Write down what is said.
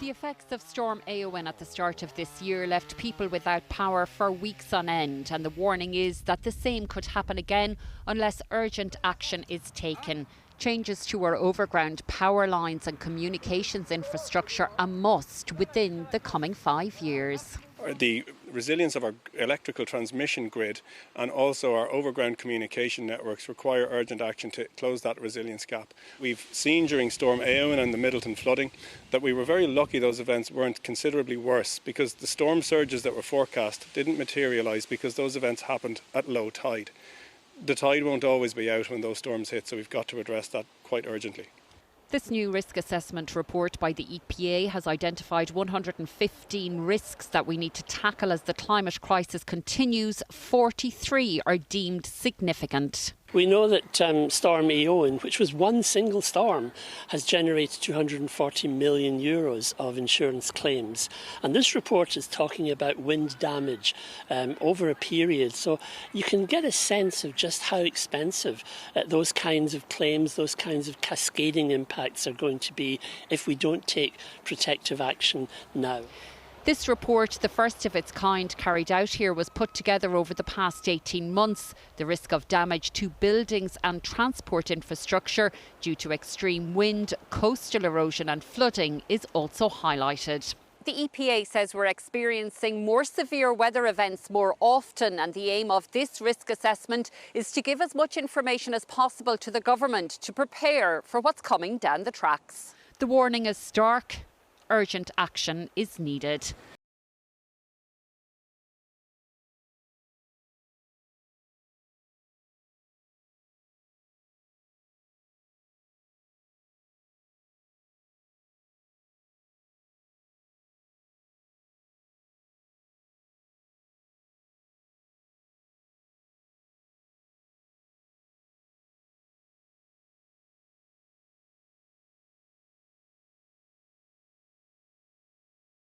The effects of Storm Eowyn at the start of this year left people without power for weeks on end, and the warning is that the same could happen again unless urgent action is taken. Changes to our overground power lines and communications infrastructure a must within the coming 5 years. The resilience of our electrical transmission grid and also our overground communication networks require urgent action to close that resilience gap. We've seen during Storm Eowyn and the Middleton flooding that we were very lucky those events weren't considerably worse, because the storm surges that were forecast didn't materialise because those events happened at low tide. The tide won't always be out when those storms hit, so we've got to address that quite urgently. This new risk assessment report by the EPA has identified 115 risks that we need to tackle as the climate crisis continues. 43 are deemed significant. We know that Storm Eowyn, which was one single storm, has generated €240 million of insurance claims. And this report is talking about wind damage over a period. So you can get a sense of just how expensive those kinds of claims, those kinds of cascading impacts are going to be if we don't take protective action now. This report, the first of its kind carried out here, was put together over the past 18 months. The risk of damage to buildings and transport infrastructure due to extreme wind, coastal erosion and flooding is also highlighted. The EPA says we're experiencing more severe weather events more often, and the aim of this risk assessment is to give as much information as possible to the government to prepare for what's coming down the tracks. The warning is stark. Urgent action is needed.